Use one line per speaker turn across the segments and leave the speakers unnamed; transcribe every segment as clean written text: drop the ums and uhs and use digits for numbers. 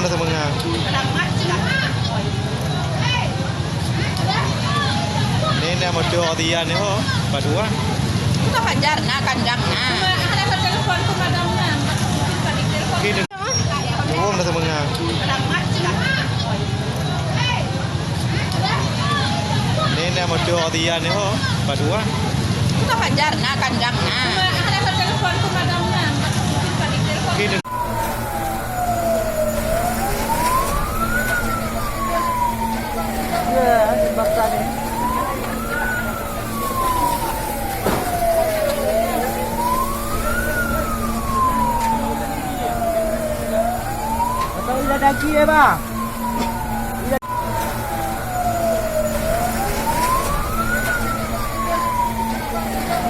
Belum dah semenga. Ni nak motor dia ni ho, padua.
Kita hajar nak kanjang nak. Ada telefon ke madamnya.
Kini belum dah semenga. Ni nak motor dia ni ho, padua.
Kita hajar nak kanjang nak. Ada telefon ke madamnya.
Kini
ya, baksa ni. Atau udah daki ya, Bang?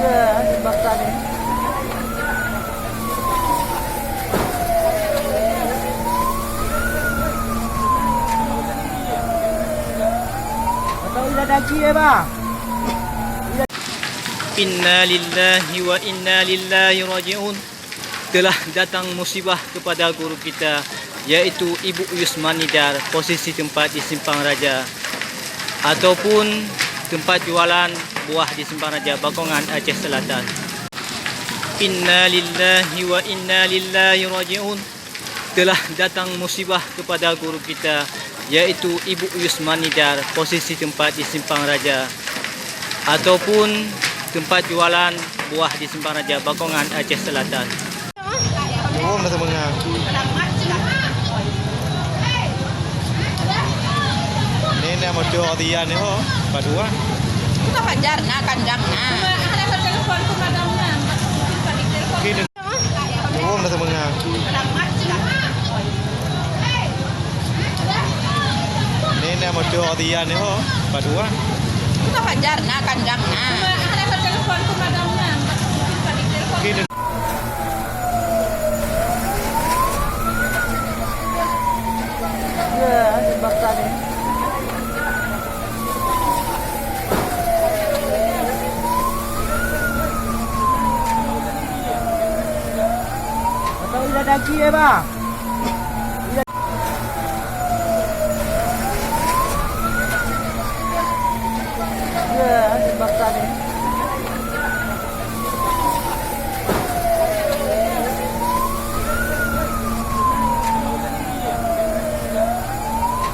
Ya, baksa ni. Atau udah daki ya, Bang?
Inna lillahi wa inna lillahi raji'un. Telah datang musibah kepada guru kita, yaitu Ibu Yusmanidar, posisi tempat di Simpang Raja ataupun tempat jualan buah di Simpang Raja, Bakongan, Aceh Selatan. Inna lillahi wa inna lillahi raji'un. Telah datang musibah kepada guru kita, yaitu Ibu Yusmanidar, posisi tempat di Simpang Raja ataupun tempat jualan buah di Simpang Raja, Bakongan, Aceh Selatan.
belum dah semenga. Ni nak motor dia ni ho, padua.
Kita hajar nak kanjang nak. Ada telefon ke madamnya.
Kini belum dah semenga. Ni nak motor dia ni ho, padua.
Kita hajar nak kanjang nak. Ada telefon ke madamnya.
Kini
ya, baksa ni. Atau udah daki ya, Bang? Ya, baksa ni.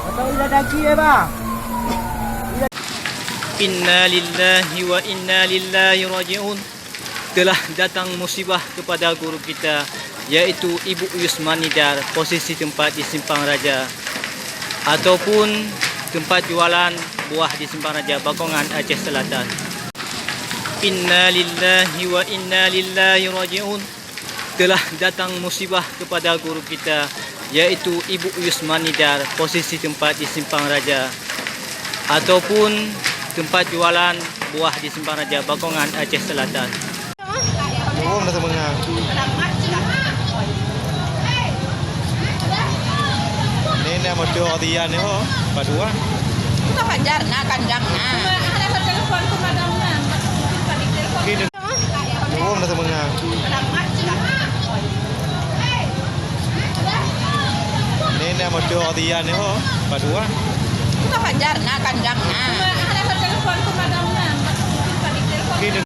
Atau udah daki ya, Bang?
Inna lillahi wa inna lillahi raji'un. Telah datang musibah kepada guru kita, yaitu Ibu Yusmanidar, posisi tempat di Simpang Raja ataupun tempat jualan buah di Simpang Raja, Bakongan, Aceh Selatan. Inna lillahi wa inna lillahi raji'un. Telah datang musibah kepada guru kita, yaitu Ibu Yusmanidar, posisi tempat di Simpang Raja ataupun tempat jualan buah di Simpang Raja, Bakongan, Aceh Selatan.
belum dah semenga. Ni nak motor dia ni ho, padua.
Kita hajar nak kanjang nak. Ada telefon ke madamnya.
Kini belum dah semenga. Ni nak motor dia ni ho, padua.
Kita hajar nak kanjang nak. Ada telefon ke madamnya.
Kini